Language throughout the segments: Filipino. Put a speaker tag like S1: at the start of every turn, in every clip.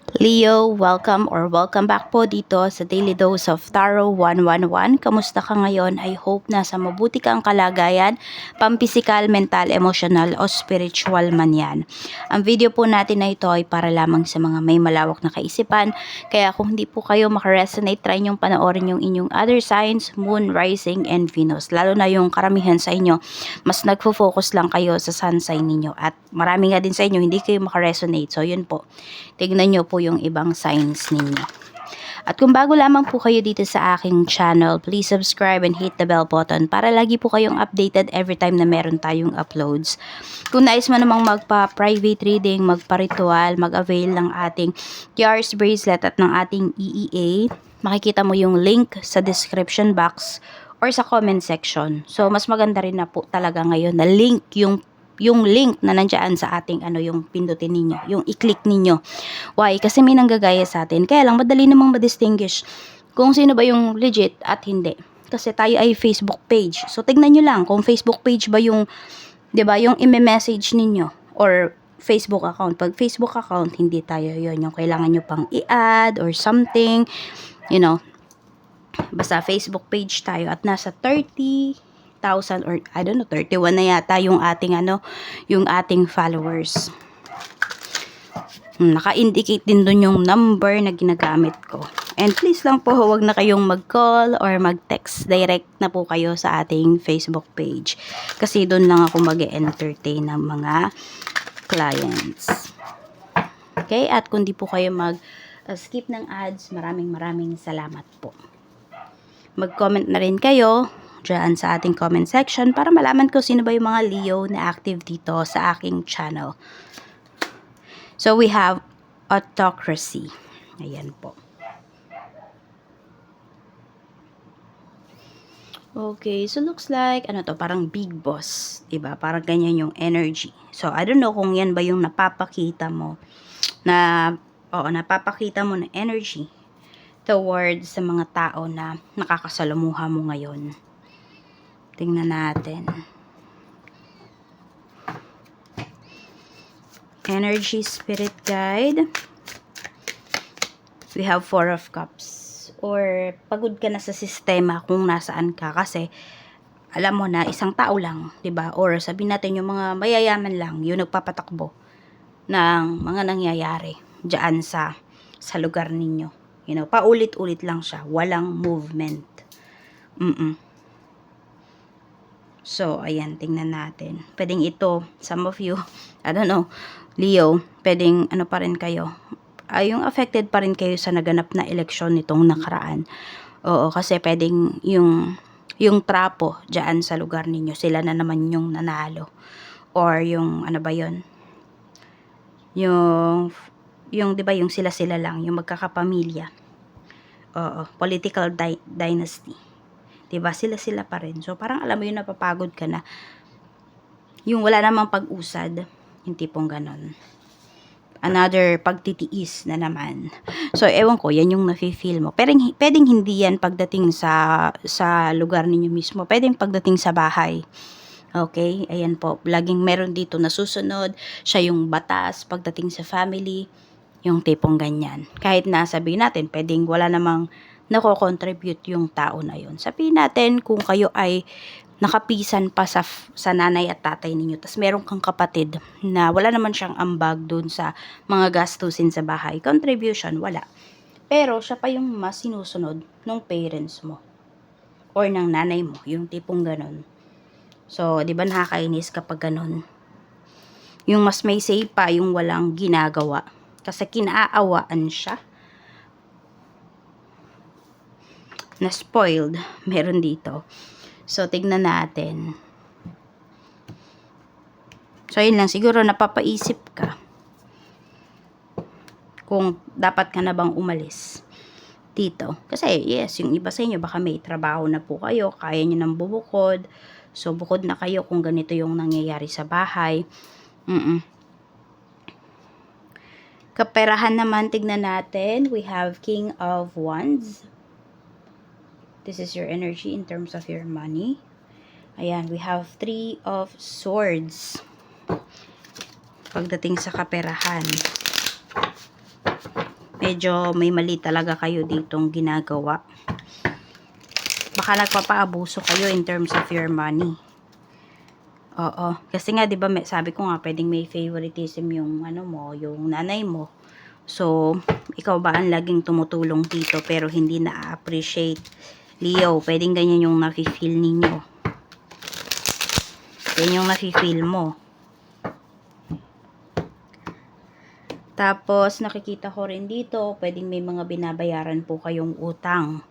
S1: Leo, welcome back po dito sa Daily Dose of Tarot 111. Kamusta ka ngayon? I hope nasa mabuti kang kalagayan, pampisikal, mental, emotional o spiritual man yan. Ang video po natin na ito ay para lamang sa mga may malawak na kaisipan. Kaya kung hindi po kayo makaresonate, try nyong panoorin yung inyong other signs, Moon, Rising, and Venus. Lalo na yung karamihan sa inyo, mas nagfo-focus lang kayo sa sun sign ninyo. At marami nga din sa inyo, hindi kayo makaresonate. So yun po, tignan nyo po yung ibang signs ninyo. At kung bago lamang po kayo dito sa aking channel, please subscribe and hit the bell button para lagi po kayong updated every time na meron tayong uploads. Kung nais mo namang magpa-private reading, magpa-ritual, mag-avail ng ating Yar's bracelet at ng ating EEA, makikita mo yung link sa description box or sa comment section. So, mas maganda rin na po talaga ngayon na link yung link na nandiyan sa ating yung pindutin ninyo, yung i-click ninyo. Why? Kasi may nanggagaya sa atin. Kaya lang madali namang ma-distinguish kung sino ba yung legit at hindi. Kasi tayo ay Facebook page. So tignan nyo lang kung Facebook page ba yung, 'di ba, yung i-message ninyo or Facebook account. Pag Facebook account, hindi tayo yon yung kailangan nyo pang i-add or something, basta Facebook page tayo at nasa 30,000 or I don't know 31 na yata yung ating yung ating followers. Naka-indicate din dun yung number na ginagamit ko. And please lang po, huwag na kayong mag-call or mag-text. Direct na po kayo sa ating Facebook page. Kasi doon lang ako mag-entertain ng mga clients. Okay? At kung di po kayo mag-skip ng ads, maraming salamat po. Mag-comment na rin kayo dyan sa ating comment section para malaman ko sino ba yung mga Leo na active dito sa aking channel. So, we have autocracy. Ayan po. Okay, so looks like, parang big boss. Diba? Parang ganyan yung energy. So, I don't know kung yan ba yung napapakita mo na energy towards sa mga tao na nakakasalamuha mo ngayon. Tingnan natin. Energy, spirit guide. We have 4 of cups. Or pagod ka na sa sistema kung nasaan ka kasi alam mo na isang tao lang, 'di ba? Or sabihin natin yung mga mayayaman lang, yung nagpapatakbo ng mga nangyayari diyan sa lugar ninyo. Paulit-ulit lang siya, walang movement. So, ayan, tingnan natin. Pwedeng ito, some of you, I don't know, Leo, pwedeng pa rin kayo. Yung affected pa rin kayo sa naganap na eleksyon nitong nakaraan. Oo, kasi pwedeng yung trapo dyan sa lugar ninyo, sila na naman yung nanalo. Or yung, yung 'di ba, yung sila lang, yung magkakapamilya. Oo, political dynasty. 'Di ba? Sila pa rin. So parang alam mo yun, napapagod ka na. Yung wala namang pag-usad, yung tipong ganon. Another pagtitiis na naman. So ewan ko, yan yung nafe-feel mo. Pwedeng hindi yan pagdating sa lugar ninyo mismo. Pwedeng pagdating sa bahay. Okay? Ayan po. Laging meron dito na susunod. Siya yung batas pagdating sa family. Yung tipong ganyan. Kahit na sabihin natin, pwedeng wala namang nako-contribute yung tao na yun. Sabihin natin kung kayo ay nakapisan pa sa nanay at tatay ninyo, tas meron kang kapatid na wala naman siyang ambag dun sa mga gastusin sa bahay. Contribution, wala. Pero siya pa yung mas sinusunod ng parents mo or ng nanay mo, yung tipong ganon. So, di ba nakakainis kapag ganon? Yung mas may say pa, yung walang ginagawa. Kasi kinaawaan siya. Na spoiled, meron dito. So, tignan natin. So, yun lang. Siguro napapaisip ka kung dapat ka na bang umalis dito. Kasi, yes, yung iba sa inyo, baka may trabaho na po kayo, kaya nyo nang bumukod. So, bukod na kayo kung ganito yung nangyayari sa bahay. Kaperahan naman, tignan natin. We have King of Wands. This is your energy in terms of your money. Ayan, we have 3 of Swords. Pagdating sa kaperahan. medyo may mali talaga kayo ditong ginagawa. Baka nagpapaabuso kayo in terms of your money. Oo. Kasi nga, di ba, sabi ko nga, pwedeng may favoritism yung, ano mo, yung nanay mo. So, ikaw ba ang laging tumutulong dito pero hindi na-appreciate? Leo, pwedeng ganyan yung nafe-feel ninyo. Yan yung nafe-feel mo. Tapos, nakikita ko rin dito, pwedeng may mga binabayaran po kayong utang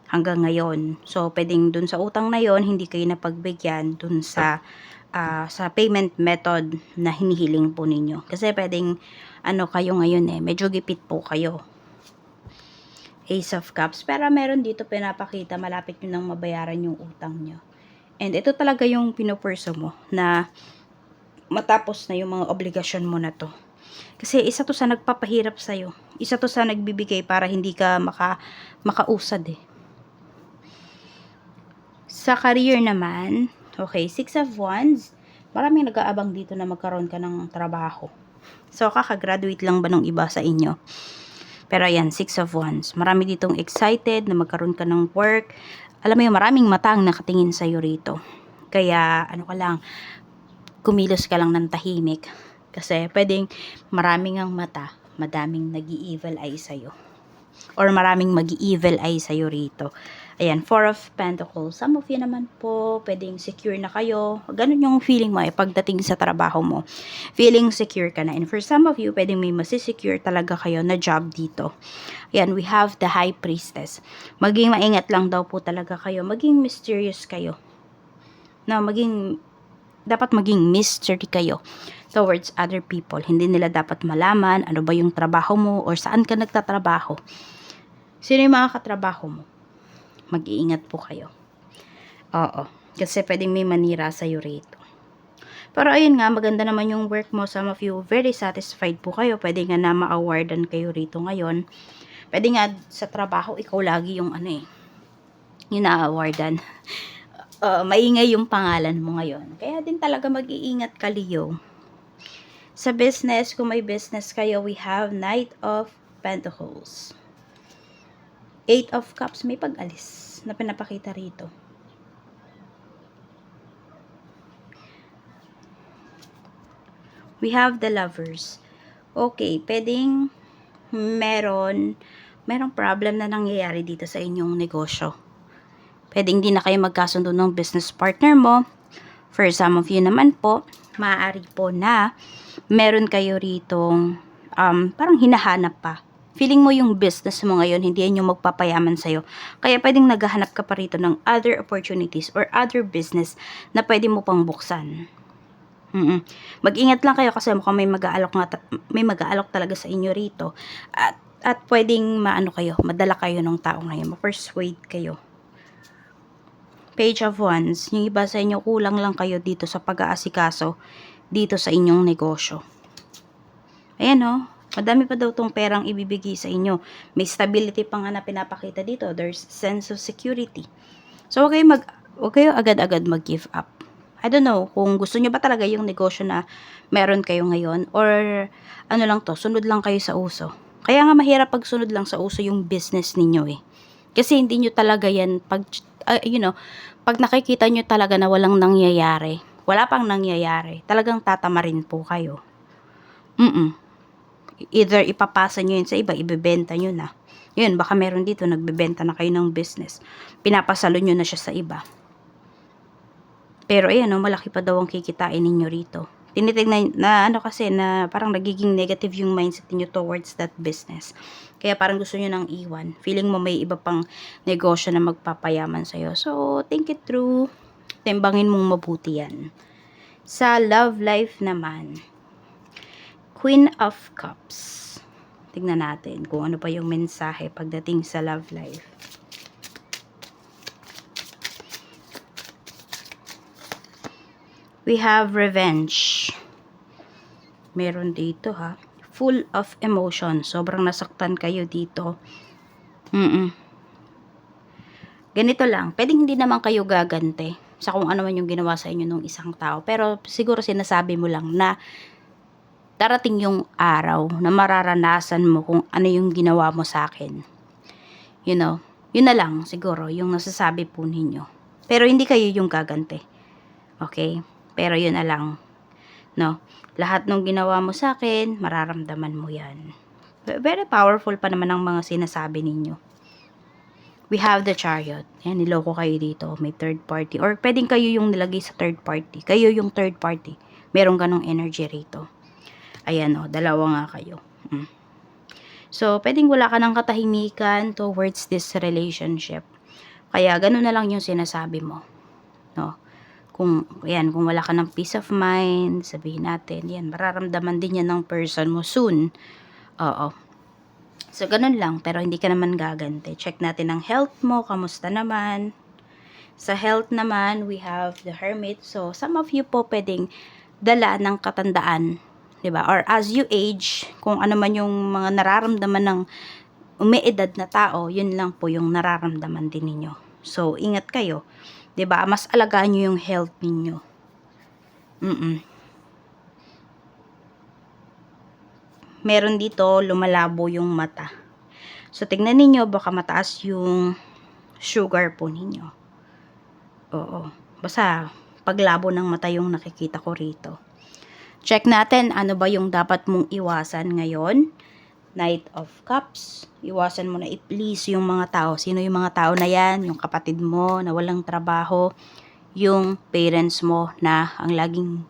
S1: hanggang ngayon. So, pwedeng dun sa utang na yon hindi kayo napagbigyan dun sa payment method na hinihiling po ninyo. Kasi pwedeng, ano kayo ngayon medyo gipit po kayo. Ace of Cups. Pero meron dito pinapakita, malapit nyo nang mabayaran yung utang nyo. And ito talaga yung pinupurso mo na matapos na yung mga obligasyon mo na to. Kasi isa to sa nagpapahirap sa'yo. Isa to sa nagbibigay para hindi ka makausad Sa career naman, okay, 6 of Wands, maraming nag-aabang dito na magkaroon ka ng trabaho. So, kakagraduate lang ba nung iba sa inyo? Pero ayan, 6 of Wands. Marami ditong excited na magkaroon ka ng work. Alam mo yung maraming mata ang nakatingin sa'yo rito. Kaya, ano ka lang, kumilos ka lang ng tahimik. Kasi pwedeng maraming ang mata, madaming nag-i-evil eye sa'yo. Or maraming mag-i-evil eye sa'yo rito. Ayan, 4 of Pentacles. Some of you naman po, pwedeng secure na kayo. Ganun yung feeling mo pagdating sa trabaho mo. Feeling secure ka na. And for some of you, pwedeng may masisecure talaga kayo na job dito. Ayan, we have the High Priestess. Maging maingat lang daw po talaga kayo. Maging mysterious kayo. No, dapat maging mystery kayo towards other people. Hindi nila dapat malaman ano ba yung trabaho mo or saan ka nagtatrabaho. Sino yung mga katrabaho mo? Mag-iingat po kayo. Oo. Kasi pwedeng may manira sa'yo rito. Pero ayun nga, maganda naman yung work mo. Some of you, very satisfied po kayo. Pwede nga na ma-awardan kayo rito ngayon. Pwede nga sa trabaho, ikaw lagi yung yung na-awardan. Maingay yung pangalan mo ngayon. Kaya din talaga mag-iingat ka, Leo. Sa business, kung may business kayo, we have Knight of Pentacles. 8 of Cups, may pag-alis na pinapakita rito. We have the Lovers. Okay, pwedeng merong problem na nangyayari dito sa inyong negosyo. Pwedeng hindi na kayo magkasundo ng business partner mo. For some of you naman po, maaari po na meron kayo ritong parang hinahanap pa. Feeling mo yung business mo ngayon, hindi yan yung magpapayaman sa'yo. Kaya pwedeng naghahanap ka pa rito ng other opportunities or other business na pwede mo pang buksan. Mag-ingat lang kayo kasi mukhang may mag-aalok talaga sa inyo rito. At pwedeng madala kayo ng taong ngayon, ma-persuade kayo. Page of Wands, yung iba sa inyo kulang lang kayo dito sa pag-aasikaso dito sa inyong negosyo. Ayan madami pa daw tong perang ibibigay sa inyo. May stability pa nga na pinapakita dito. There's sense of security. So, huwag kayo agad-agad mag-give up. I don't know kung gusto nyo ba talaga yung negosyo na meron kayo ngayon or sunod lang kayo sa uso. Kaya nga mahirap pag sunod lang sa uso yung business ninyo Kasi hindi nyo talaga yan pag nakikita nyo talaga na walang nangyayari, wala pang nangyayari, talagang tatamarin po kayo. Either ipapasa nyo yun sa iba, ibebenta nyo na. Yun, baka meron dito, nagbebenta na kayo ng business. Pinapasalo nyo na siya sa iba. Pero ayan malaki pa daw ang kikitain ninyo rito. Tinitignan na kasi na parang nagiging negative yung mindset niyo towards that business. Kaya parang gusto niyo nang iwan. Feeling mo may iba pang negosyo na magpapayaman sa'yo. So, think it through. Timbangin mong mabuti yan. Sa love life naman, Queen of Cups. Tignan natin kung ano pa yung mensahe pagdating sa love life. We have revenge. Meron dito full of emotion. Sobrang nasaktan kayo dito. Ganito lang. Pwedeng hindi naman kayo gagante sa kung ano man yung ginawa sa inyo ng isang tao. Pero siguro sinasabi mo lang na darating yung araw na mararanasan mo kung ano yung ginawa mo sa akin. You know, yun na lang siguro yung nasasabi po ninyo. Pero hindi kayo yung gaganti. Okay? Pero yun na lang. No? Lahat ng ginawa mo sa akin, mararamdaman mo yan. Very powerful pa naman ang mga sinasabi ninyo. We have the Chariot. Yan, niloko kayo dito. May third party. Or pwedeng kayo yung nilagay sa third party. Kayo yung third party. Merong ganong energy rito. Ayan o, dalawa nga kayo. So, pwedeng wala ka ng katahimikan towards this relationship. Kaya, ganun na lang yung sinasabi mo. No? Kung wala ka ng peace of mind, sabihin natin, yan, mararamdaman din yan ng person mo soon. Oo. So, ganun lang. Pero hindi ka naman gaganti. Check natin ang health mo. Kamusta naman? Sa health naman, we have the Hermit. So, some of you po pwedeng dala ng katandaan. Diba? Or as you age, kung ano man yung mga nararamdaman ng umiedad na tao, yun lang po yung nararamdaman din ninyo. So, ingat kayo. Diba? Mas alagaan nyo yung health ninyo. Meron dito, lumalabo yung mata. So, tignan ninyo, baka mataas yung sugar po ninyo. Oo. Basta, paglabo ng mata yung nakikita ko rito. Check natin, ano ba yung dapat mong iwasan ngayon. Knight of Cups. Iwasan mo na i-please yung mga tao. Sino yung mga tao na yan? Yung kapatid mo na walang trabaho. Yung parents mo na ang laging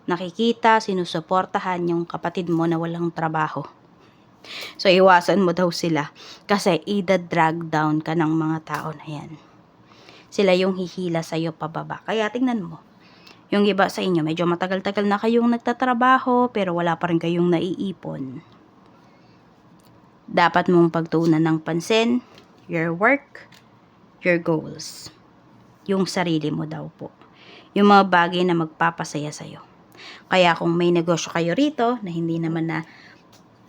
S1: nakikita, sinusuportahan yung kapatid mo na walang trabaho. So, iwasan mo daw sila. Kasi, ida-drag down ka ng mga tao na yan. Sila yung hihila sa'yo pababa. Kaya, tingnan mo. Yung iba sa inyo, medyo matagal-tagal na kayong nagtatrabaho, pero wala pa rin kayong naiipon. Dapat mong pagtuunan ng pansin, your work, your goals. Yung sarili mo daw po. Yung mga bagay na magpapasaya sa'yo. Kaya kung may negosyo kayo rito, na hindi naman na,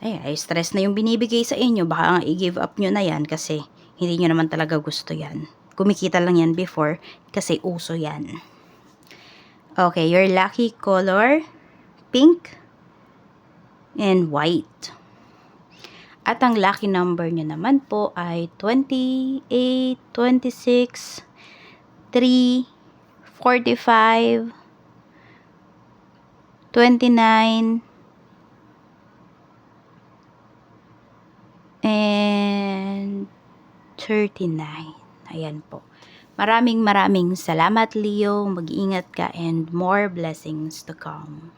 S1: ay stress na yung binibigay sa inyo, baka nga i-give up nyo na yan kasi hindi nyo naman talaga gusto yan. Kumikita lang yan before kasi uso yan. Okay, your lucky color, pink and white. At ang lucky number nyo naman po ay 28, 26, 3, 45, 29, and 39. Ayan po. Maraming salamat, Leo. Mag-iingat ka and more blessings to come.